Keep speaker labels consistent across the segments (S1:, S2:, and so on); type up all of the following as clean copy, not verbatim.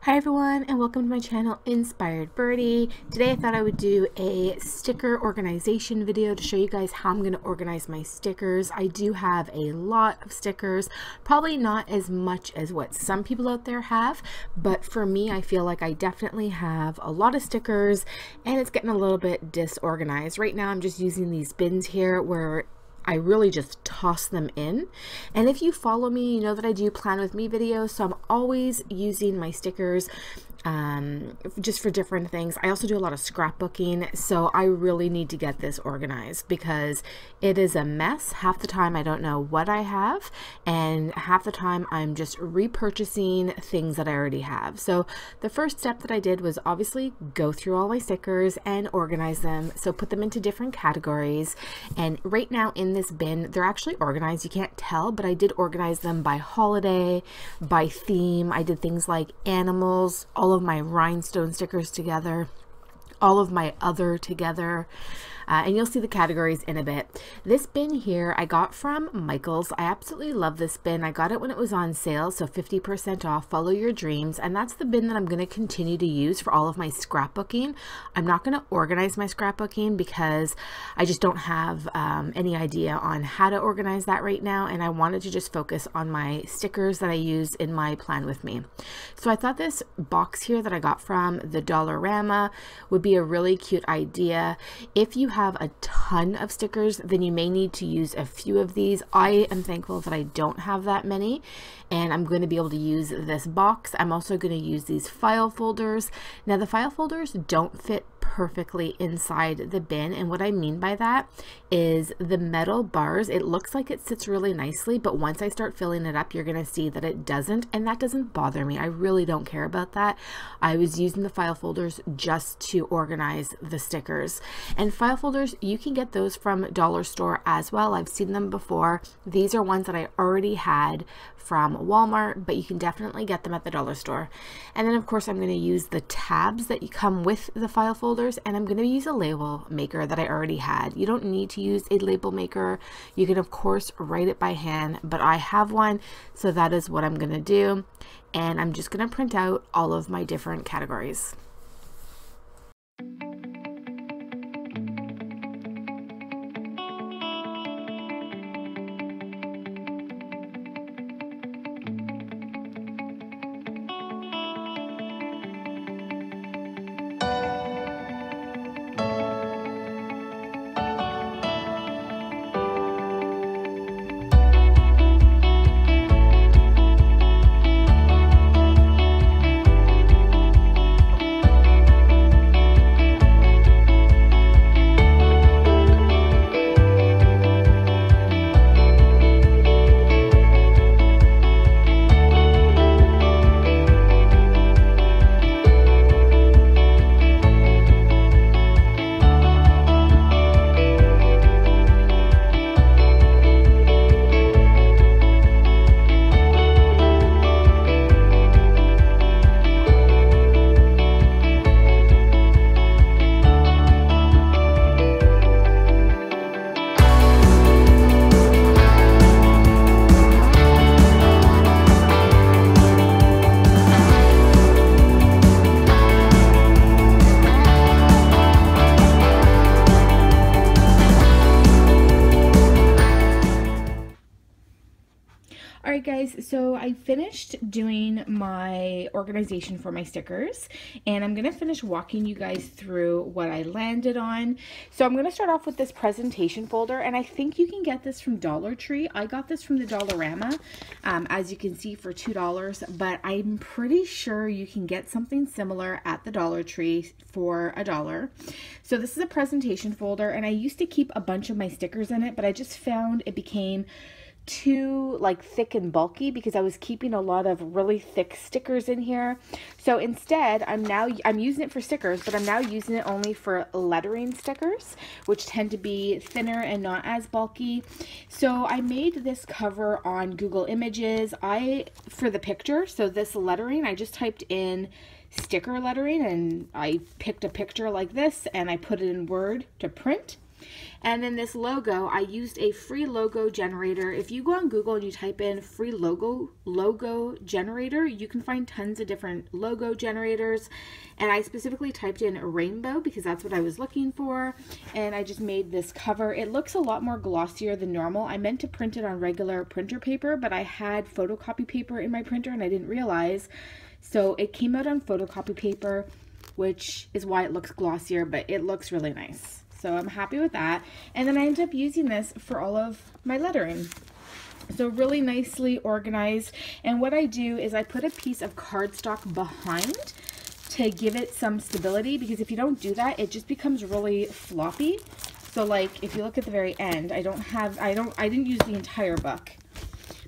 S1: Hi everyone, and welcome to my channel Inspired Birdie. Today I thought I would do a sticker organization video to show you guys how I'm going to organize my stickers. I do have a lot of stickers, probably not as much as what some people out there have, but for me I feel like I definitely have a lot of stickers and it's getting a little bit disorganized. Right now I'm just using these bins here where I really just toss them in. And if you follow me, you know that I do plan with me videos, so I'm always using my stickers just for different things. I also do a lot of scrapbooking, so I really need to get this organized because it is a mess. Half the time I don't know what I have, and half the time I'm just repurchasing things that I already have. So the first step that I did was obviously go through all my stickers and organize them. So put them into different categories, and right now in this bin they're actually organized. You can't tell, but I did organize them by holiday, by theme. I did things like animals, all of my rhinestone stickers together, all of my other together, and you'll see the categories in a bit. This bin here I got from Michael's. I absolutely love this bin. I got it when it was on sale, so 50% off. Follow your dreams. And that's the bin that I'm going to continue to use for all of my scrapbooking. I'm not going to organize my scrapbooking because I just don't have any idea on how to organize that right now, and I wanted to just focus on my stickers that I use in my plan with me. So I thought this box here that I got from the Dollarama would be a really cute idea. If you have a ton of stickers, then you may need to use a few of these. I am thankful that I don't have that many, and I'm going to be able to use this box. I'm also going to use these file folders. Now the file folders don't fit perfectly inside the bin, and what I mean by that is the metal bars, it looks like it sits really nicely, but once I start filling it up you're going to see that it doesn't, and that doesn't bother me. I really don't care about that. I was using the file folders just to organize the stickers. And file folders, you can get those from dollar store as well. I've seen them before. These are ones that I already had from Walmart, but you can definitely get them at the dollar store. And then of course I'm going to use the tabs that you come with the file folders, and I'm going to use a label maker that I already had. You don't need to use a label maker. You can of course write it by hand, but I have one, so that is what I'm going to do. And I'm just going to print out all of my different categories. Alright guys, so I finished doing my organization for my stickers, and I'm going to finish walking you guys through what I landed on. So I'm going to start off with this presentation folder, and I think you can get this from Dollar Tree. I got this from the Dollarama, as you can see, for $2, but I'm pretty sure you can get something similar at the Dollar Tree for $1. So this is a presentation folder, and I used to keep a bunch of my stickers in it, but I just found it became too like thick and bulky because I was keeping a lot of really thick stickers in here. So instead I'm using it for stickers, but I'm now using it only for lettering stickers, which tend to be thinner and not as bulky. So I made this cover on Google Images for the picture. So this lettering, I just typed in sticker lettering and I picked a picture like this and I put it in Word to print. And then this logo, I used a free logo generator. If you go on Google and you type in free logo generator, you can find tons of different logo generators. And I specifically typed in rainbow because that's what I was looking for. And I just made this cover. It looks a lot more glossier than normal. I meant to print it on regular printer paper, but I had photocopy paper in my printer and I didn't realize. So it came out on photocopy paper, which is why it looks glossier, but it looks really nice. So I'm happy with that. And then I ended up using this for all of my lettering. So really nicely organized. And what I do is I put a piece of cardstock behind to give it some stability, because if you don't do that, it just becomes really floppy. So like if you look at the very end, I didn't use the entire book.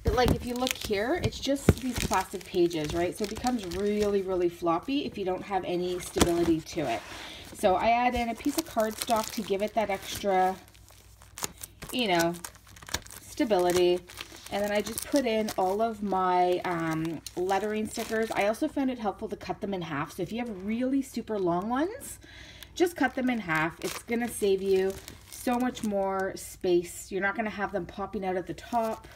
S1: But like if you look here, it's just these plastic pages, right? So it becomes really, really floppy if you don't have any stability to it. So I add in a piece of cardstock to give it that extra, you know, stability. And then I just put in all of my lettering stickers. I also found it helpful to cut them in half. So if you have really super long ones, just cut them in half. It's going to save you so much more space. You're not going to have them popping out at the top.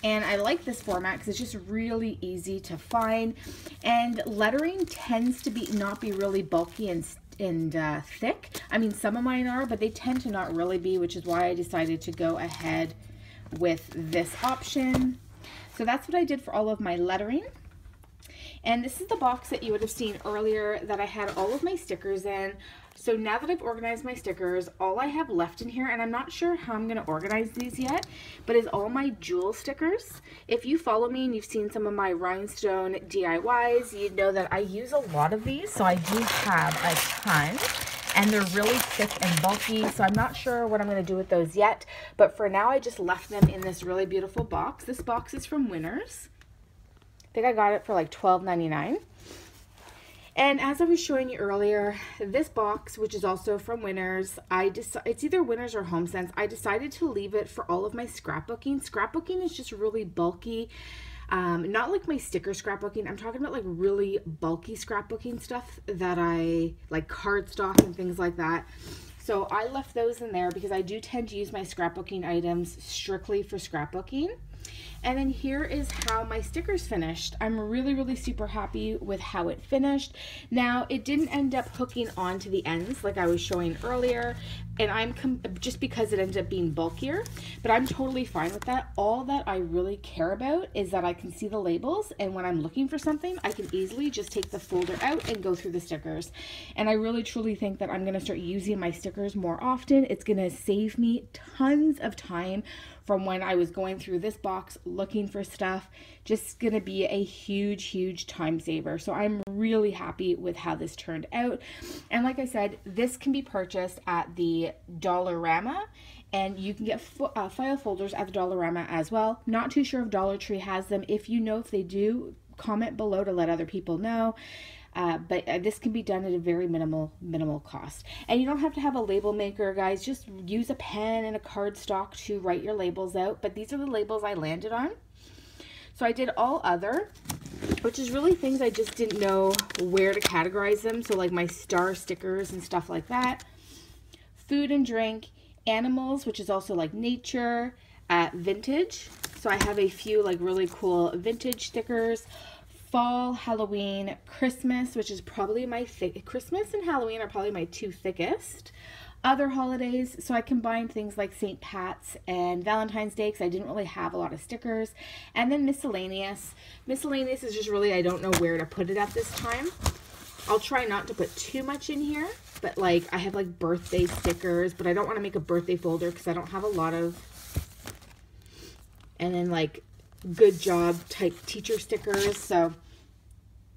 S1: And I like this format because it's just really easy to find. And lettering tends to not be really bulky and thick. I mean, some of mine are, but they tend to not really be, which is why I decided to go ahead with this option. So that's what I did for all of my lettering. And this is the box that you would have seen earlier that I had all of my stickers in. So now that I've organized my stickers, all I have left in here, and I'm not sure how I'm going to organize these yet, but is all my jewel stickers. If you follow me and you've seen some of my rhinestone DIYs, you know that I use a lot of these. So I do have a ton, and they're really thick and bulky. So I'm not sure what I'm going to do with those yet, but for now I just left them in this really beautiful box. This box is from Winners. I think I got it for like $12.99. And as I was showing you earlier, this box, which is also from Winners, it's either Winners or HomeSense. I decided to leave it for all of my scrapbooking. Scrapbooking is just really bulky. Not like my sticker scrapbooking. I'm talking about like really bulky scrapbooking stuff that I like, cardstock and things like that. So I left those in there because I do tend to use my scrapbooking items strictly for scrapbooking. And then here is how my stickers finished. I'm really, really super happy with how it finished. Now, it didn't end up hooking onto the ends like I was showing earlier, and just because it ended up being bulkier, but I'm totally fine with that. All that I really care about is that I can see the labels, and when I'm looking for something, I can easily just take the folder out and go through the stickers. And I really, truly think that I'm gonna start using my stickers more often. It's gonna save me tons of time from when I was going through this box looking for stuff. Just gonna be a huge, huge time saver. So I'm really happy with how this turned out. And like I said, this can be purchased at the Dollarama, and you can get file folders at the Dollarama as well. Not too sure if Dollar Tree has them. If you know if they do, comment below to let other people know. But this can be done at a very minimal cost. And you don't have to have a label maker, guys. Just use a pen and a cardstock to write your labels out. But these are the labels I landed on. So I did all other, which is really things I just didn't know where to categorize them. So like my star stickers and stuff like that. Food and drink, animals, which is also like nature, vintage. So I have a few like really cool vintage stickers. Fall, Halloween, Christmas, which is probably my Christmas and Halloween are probably my two thickest. Other holidays, so I combined things like St. Pat's and Valentine's Day because I didn't really have a lot of stickers. And then miscellaneous. Miscellaneous is just really, I don't know where to put it at this time. I'll try not to put too much in here, but like I have like birthday stickers, but I don't want to make a birthday folder because I don't have a lot of. And then like good job type teacher stickers. So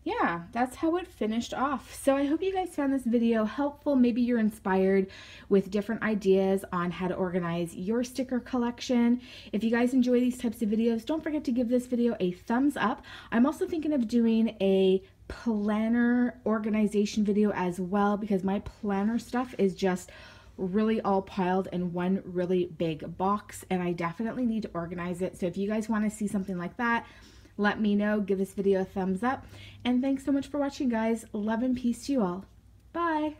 S1: yeah, that's how it finished off. So I hope you guys found this video helpful. Maybe you're inspired with different ideas on how to organize your sticker collection. If you guys enjoy these types of videos, don't forget to give this video a thumbs up. I'm also thinking of doing a planner organization video as well because my planner stuff is just really all piled in one really big box and I definitely need to organize it. So if you guys want to see something like that, let me know. Give this video a thumbs up. And thanks so much for watching, guys. Love and peace to you all. Bye.